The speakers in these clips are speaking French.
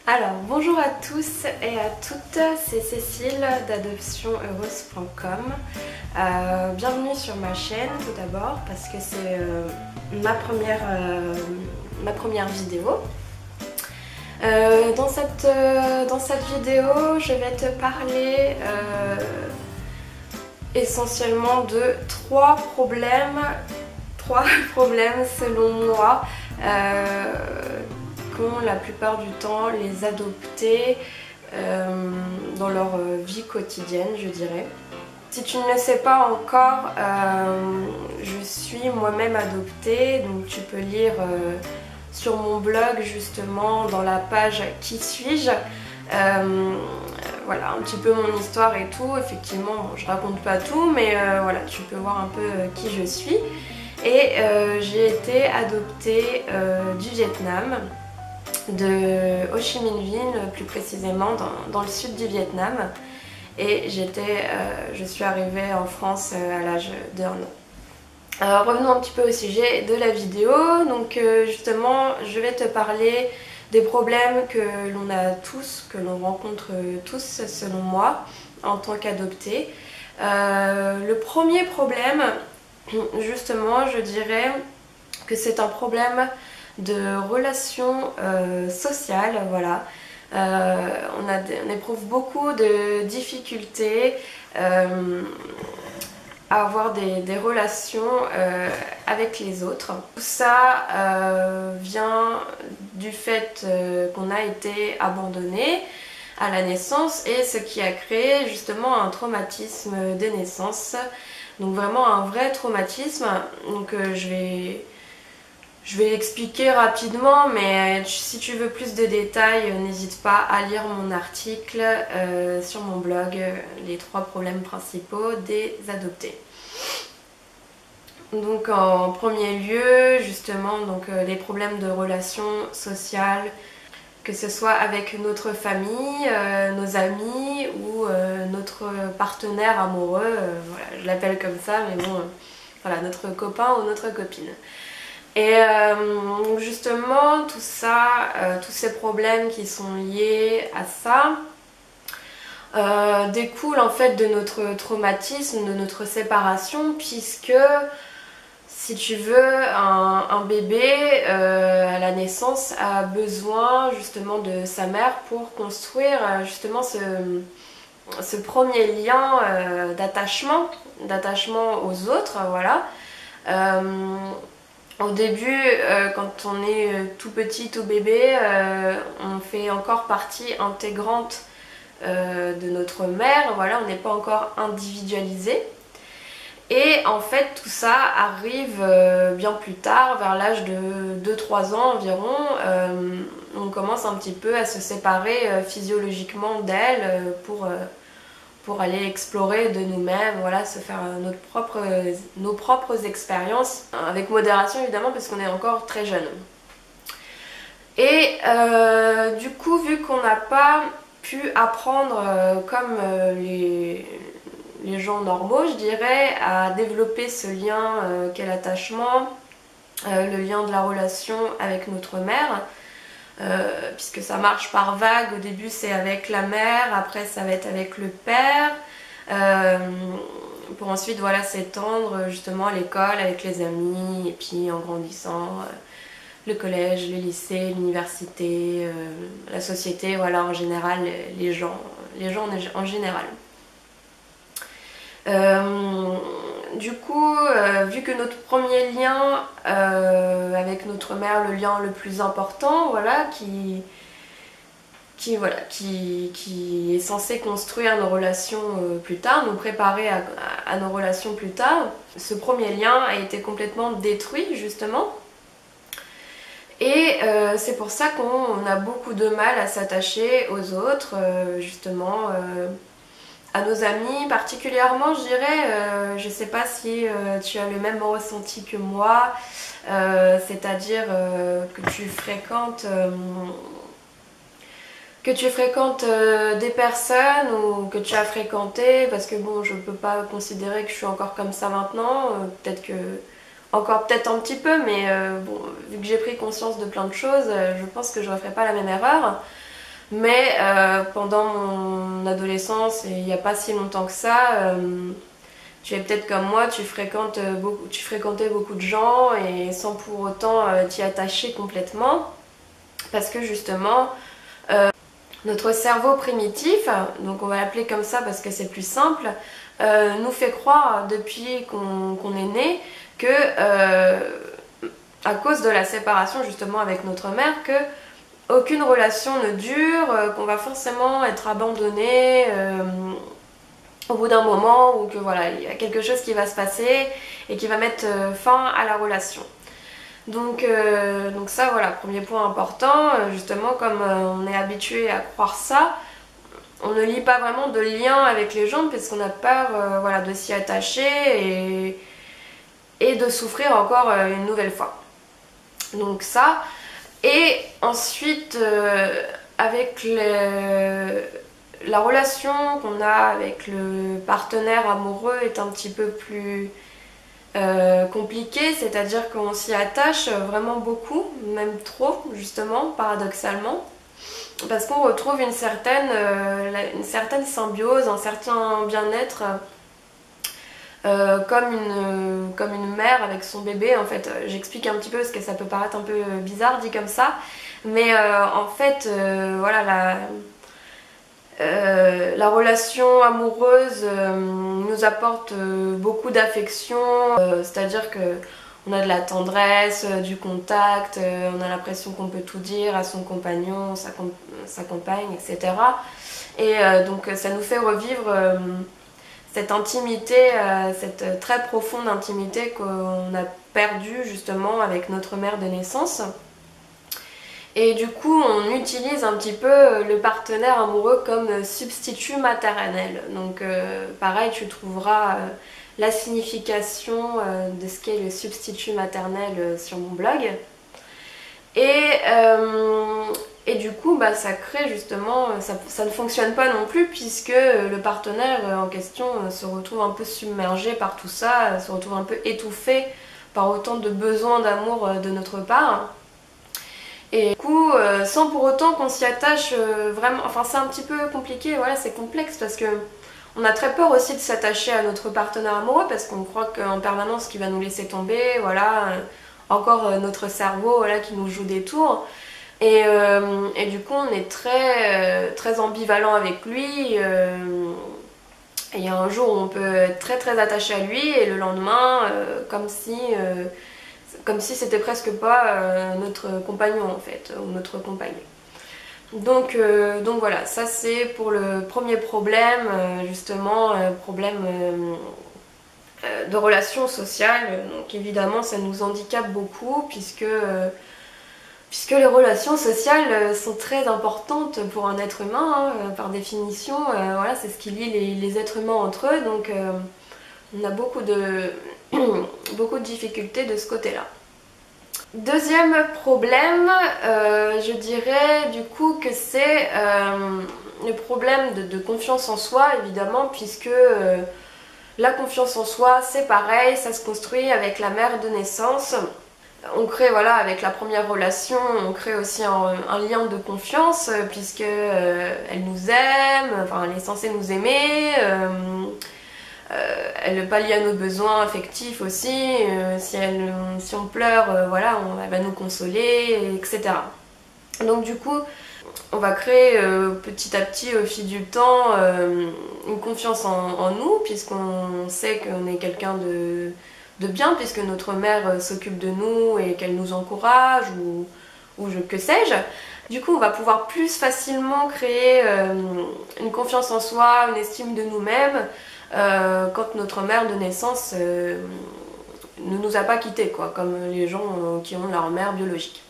Alors, bonjour à tous et à toutes, c'est Cécile d'adoptionheureuse.com. Bienvenue sur ma chaîne tout d'abord parce que c'est ma première vidéo. Dans cette vidéo, je vais te parler essentiellement de trois problèmes selon moi qu'ont la plupart du temps les adoptés dans leur vie quotidienne, je dirais. Si tu ne le sais pas encore, je suis moi-même adoptée, donc tu peux lire sur mon blog justement dans la page Qui suis-je, voilà un petit peu mon histoire et tout. Effectivement, je raconte pas tout, mais voilà, tu peux voir un peu qui je suis. Et j'ai été adoptée du Vietnam, de Ho Chi Minh Ville plus précisément, dans le sud du Vietnam. Et je suis arrivée en France à l'âge d'1 an. Alors revenons un petit peu au sujet de la vidéo. Donc justement, je vais te parler des problèmes que l'on a tous, que l'on rencontre tous selon moi en tant qu'adopté. Le premier problème, justement, je dirais que c'est un problème de relations sociales, voilà. On éprouve beaucoup de difficultés à avoir des relations avec les autres. Tout ça vient du fait qu'on a été abandonné à la naissance, et ce qui a créé justement un traumatisme des naissances. Donc vraiment un vrai traumatisme. Donc je vais l'expliquer rapidement, mais si tu veux plus de détails, n'hésite pas à lire mon article sur mon blog, les 3 problèmes principaux des adoptés. Donc en premier lieu, justement, les problèmes de relations sociales, que ce soit avec notre famille, nos amis ou notre partenaire amoureux, voilà, je l'appelle comme ça, mais bon, voilà, notre copain ou notre copine. Et justement, tout ça, tous ces problèmes qui sont liés à ça, découlent en fait de notre traumatisme, de notre séparation, puisque si tu veux, un bébé à la naissance a besoin justement de sa mère pour construire justement ce premier lien d'attachement aux autres, voilà. Au début, quand on est tout petit, tout bébé, on fait encore partie intégrante de notre mère, voilà, on n'est pas encore individualisé. Et en fait, tout ça arrive bien plus tard, vers l'âge de 2-3 ans environ. On commence un petit peu à se séparer physiologiquement d'elle pour aller explorer de nous-mêmes, voilà, se faire nos propres expériences, avec modération évidemment parce qu'on est encore très jeune. Et du coup, vu qu'on n'a pas pu apprendre comme les gens normaux, je dirais, à développer ce lien qu'est l'attachement, le lien de la relation avec notre mère, puisque ça marche par vague. Au début c'est avec la mère, après ça va être avec le père, pour ensuite voilà, s'étendre justement à l'école avec les amis, et puis en grandissant, le collège, le lycée, l'université, la société, voilà, en général, les gens en général. Du coup, vu que notre premier lien avec notre mère, le lien le plus important, voilà, qui est censé construire nos relations plus tard, nous préparer à nos relations plus tard, ce premier lien a été complètement détruit justement. Et c'est pour ça qu'on a beaucoup de mal à s'attacher aux autres, justement, à nos amis particulièrement, je dirais. Je sais pas si tu as le même ressenti que moi, c'est-à-dire que tu fréquentes des personnes ou que tu as fréquenté, parce que bon, je peux pas considérer que je suis encore comme ça maintenant, peut-être un petit peu, mais bon, vu que j'ai pris conscience de plein de choses, je pense que je referai pas la même erreur. Mais pendant mon adolescence, et il n'y a pas si longtemps que ça, tu es peut-être comme moi, tu fréquentais beaucoup de gens et sans pour autant t'y attacher complètement. Parce que justement, notre cerveau primitif, donc on va l'appeler comme ça parce que c'est plus simple, nous fait croire depuis qu'on est né que à cause de la séparation justement avec notre mère, que aucune relation ne dure, qu'on va forcément être abandonné au bout d'un moment, ou que voilà, il y a quelque chose qui va se passer et qui va mettre fin à la relation. Donc ça voilà, premier point important, justement comme on est habitué à croire ça, on ne lie pas vraiment de lien avec les gens parce qu'on a peur voilà, de s'y attacher et de souffrir encore une nouvelle fois. Donc ça, et ensuite avec la relation qu'on a avec le partenaire amoureux est un petit peu plus compliquée, c'est-à-dire qu'on s'y attache vraiment beaucoup, même trop justement, paradoxalement, parce qu'on retrouve une certaine symbiose, un certain bien-être. Comme une mère avec son bébé, en fait, j'explique un petit peu parce que ça peut paraître un peu bizarre dit comme ça, mais en fait, voilà, la relation amoureuse nous apporte beaucoup d'affection, c'est-à-dire que on a de la tendresse, du contact, on a l'impression qu'on peut tout dire à son compagnon, sa compagne, etc. Et donc ça nous fait revivre cette intimité, cette très profonde intimité qu'on a perdue justement avec notre mère de naissance. Et du coup, on utilise un petit peu le partenaire amoureux comme substitut maternel. Donc pareil, tu trouveras la signification de ce qu'est le substitut maternel sur mon blog. Et du coup, bah, ça crée justement, ça ne fonctionne pas non plus puisque le partenaire en question se retrouve un peu submergé par tout ça, se retrouve un peu étouffé par autant de besoins d'amour de notre part. Et du coup, sans pour autant qu'on s'y attache vraiment, enfin c'est un petit peu compliqué, voilà, c'est complexe parce que on a très peur aussi de s'attacher à notre partenaire amoureux parce qu'on croit qu'en permanence qu'il va nous laisser tomber, voilà, encore notre cerveau voilà, qui nous joue des tours. Et du coup, on est très ambivalent avec lui. Et il y a un jour où on peut être très attaché à lui et le lendemain, comme si c'était presque pas notre compagnon en fait, ou notre compagne. Donc voilà, ça c'est pour le premier problème, justement, problème de relations sociales. Donc évidemment ça nous handicape beaucoup puisque les relations sociales sont très importantes pour un être humain, hein, par définition, voilà, c'est ce qui lie les êtres humains entre eux, donc on a beaucoup de difficultés de ce côté-là. Deuxième problème, je dirais du coup que c'est le problème de confiance en soi, évidemment, puisque la confiance en soi, c'est pareil, ça se construit avec la mère de naissance. On crée, voilà, avec la première relation, on crée aussi un lien de confiance, puisque elle nous aime, enfin elle est censée nous aimer, elle pallie à nos besoins affectifs aussi, si on pleure, voilà, elle va nous consoler, etc. Donc du coup, on va créer petit à petit au fil du temps une confiance en nous, puisqu'on sait qu'on est quelqu'un de bien, puisque notre mère s'occupe de nous et qu'elle nous encourage, ou que sais-je. Du coup, on va pouvoir plus facilement créer une confiance en soi, une estime de nous-mêmes, quand notre mère de naissance ne nous a pas quittés, quoi, comme les gens qui ont leur mère biologique.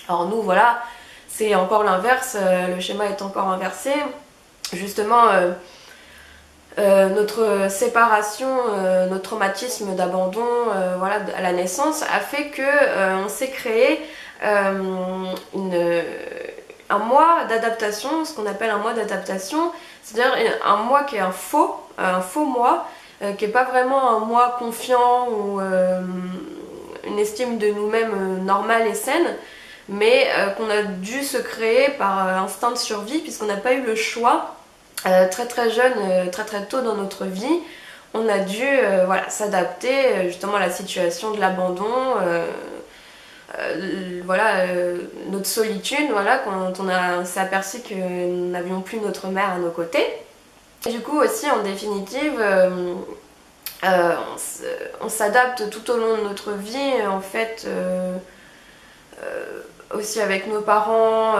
Alors nous, voilà, c'est encore l'inverse, le schéma est encore inversé. Justement, notre séparation, notre traumatisme d'abandon, voilà, à la naissance a fait que on s'est créé un mois d'adaptation, ce qu'on appelle un mois d'adaptation, c'est-à-dire un mois qui est un faux moi, qui n'est pas vraiment un moi confiant ou une estime de nous-mêmes normale et saine, mais qu'on a dû se créer par instinct de survie, puisqu'on n'a pas eu le choix. Très très jeune, très très tôt dans notre vie, on a dû voilà, s'adapter justement à la situation de l'abandon, voilà, notre solitude, voilà, quand on s'est aperçu que nous n'avions plus notre mère à nos côtés. Et du coup aussi en définitive, on s'adapte tout au long de notre vie en fait. Aussi avec nos parents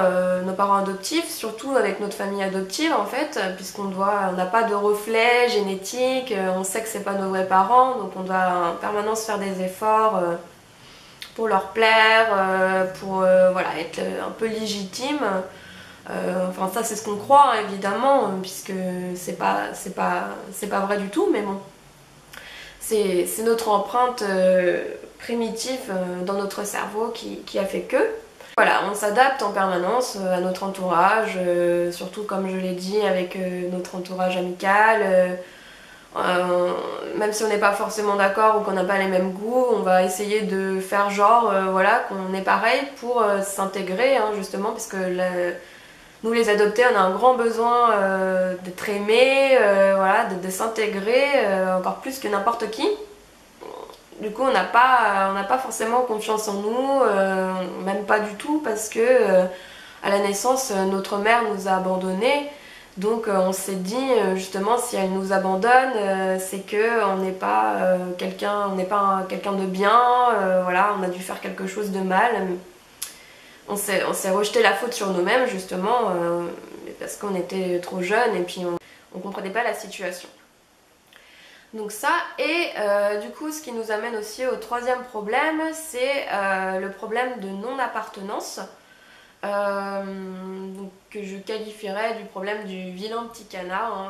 adoptifs, surtout avec notre famille adoptive en fait, puisqu'on n'a pas de reflet génétique, on sait que c'est pas nos vrais parents, donc on doit en permanence faire des efforts pour leur plaire, pour voilà, être un peu légitime. Enfin ça c'est ce qu'on croit hein, évidemment, puisque c'est pas vrai du tout, mais bon. C'est notre empreinte primitive dans notre cerveau qui a fait que. Voilà, on s'adapte en permanence à notre entourage, surtout comme je l'ai dit avec notre entourage amical. Même si on n'est pas forcément d'accord ou qu'on n'a pas les mêmes goûts, on va essayer de faire genre voilà, qu'on est pareil pour s'intégrer hein, justement, parce que nous les adoptés, on a un grand besoin d'être aimés, voilà, de s'intégrer encore plus que n'importe qui. Du coup, on n'a pas forcément confiance en nous, même pas du tout, parce que à la naissance, notre mère nous a abandonnés. Donc, on s'est dit justement, si elle nous abandonne, c'est que on n'est pas quelqu'un de bien. Voilà, on a dû faire quelque chose de mal. On s'est rejeté la faute sur nous-mêmes justement, parce qu'on était trop jeunes et puis on comprenait pas la situation. Donc ça, et du coup ce qui nous amène aussi au troisième problème, c'est le problème de non-appartenance, que je qualifierais du problème du vilain petit canard, hein,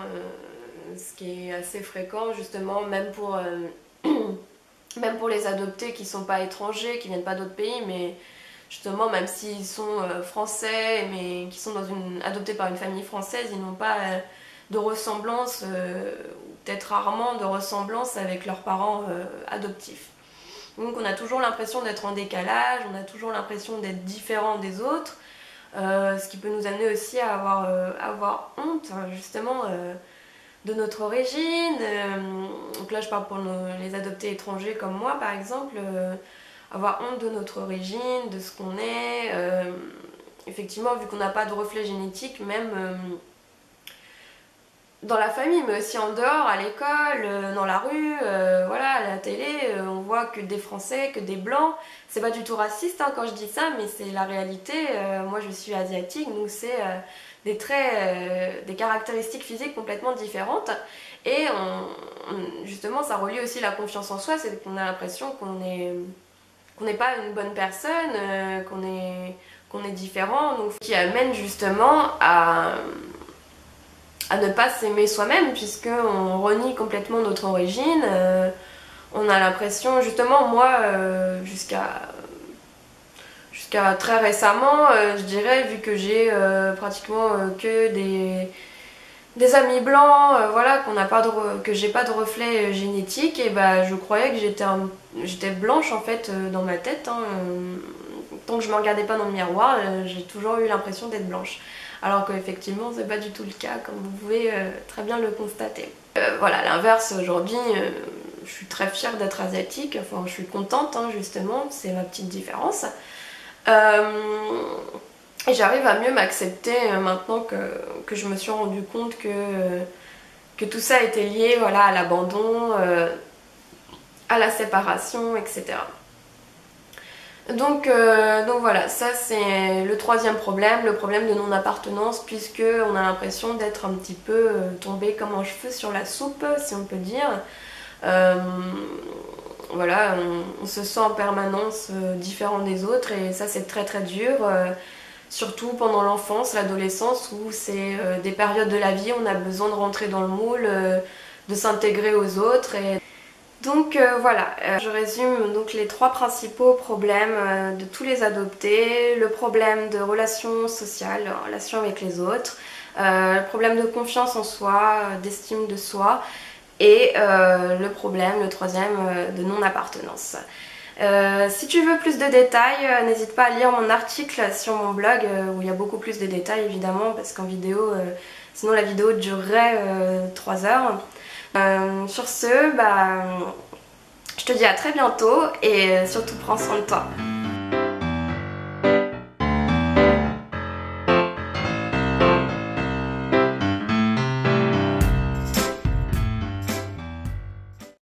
ce qui est assez fréquent justement, même pour les adoptés qui sont pas étrangers, qui viennent pas d'autres pays, mais justement même s'ils sont français, mais qui sont adoptés par une famille française, ils n'ont pas de ressemblance, peut-être rarement de ressemblance avec leurs parents adoptifs. Donc on a toujours l'impression d'être en décalage, on a toujours l'impression d'être différent des autres, ce qui peut nous amener aussi à avoir honte justement de notre origine. Donc là je parle pour les adoptés étrangers comme moi par exemple, avoir honte de notre origine, de ce qu'on est. Effectivement, vu qu'on n'a pas de reflet génétique, même dans la famille, mais aussi en dehors, à l'école, dans la rue, voilà, à la télé, on voit que des Français, que des Blancs. C'est pas du tout raciste hein, quand je dis ça, mais c'est la réalité. Moi, je suis asiatique, donc c'est des traits, des caractéristiques physiques complètement différentes. Et justement, ça relie aussi la confiance en soi, c'est qu'on a l'impression qu'on n'est pas une bonne personne, qu'on est différent, donc qui amène justement à ne pas s'aimer soi-même, puisqu'on renie complètement notre origine. On a l'impression, justement, moi, jusqu'à très récemment, je dirais, vu que j'ai pratiquement que des amis blancs, voilà, que j'ai pas de reflet génétique, et bah je croyais que j'étais blanche en fait dans ma tête. Hein, tant que je me regardais pas dans le miroir, j'ai toujours eu l'impression d'être blanche. Alors qu'effectivement c'est pas du tout le cas, comme vous pouvez très bien le constater. Voilà, à l'inverse, aujourd'hui, je suis très fière d'être asiatique, enfin je suis contente hein, justement, c'est ma petite différence. Et j'arrive à mieux m'accepter maintenant que je me suis rendu compte que tout ça était lié voilà, à l'abandon, à la séparation, etc. Donc voilà, ça c'est le troisième problème, le problème de non-appartenance, puisque on a l'impression d'être un petit peu tombé comme un cheveu sur la soupe, si on peut dire. Voilà, on se sent en permanence différent des autres, et ça c'est très très dur. Surtout pendant l'enfance, l'adolescence, où c'est des périodes de la vie où on a besoin de rentrer dans le moule, de s'intégrer aux autres. Donc voilà, je résume donc les trois principaux problèmes de tous les adoptés. Le problème de relations sociales, relations avec les autres, le problème de confiance en soi, d'estime de soi, et le troisième, de non-appartenance. Si tu veux plus de détails, n'hésite pas à lire mon article sur mon blog où il y a beaucoup plus de détails évidemment parce qu'en vidéo, sinon la vidéo durerait 3 heures. Sur ce, bah, je te dis à très bientôt et surtout prends soin de toi.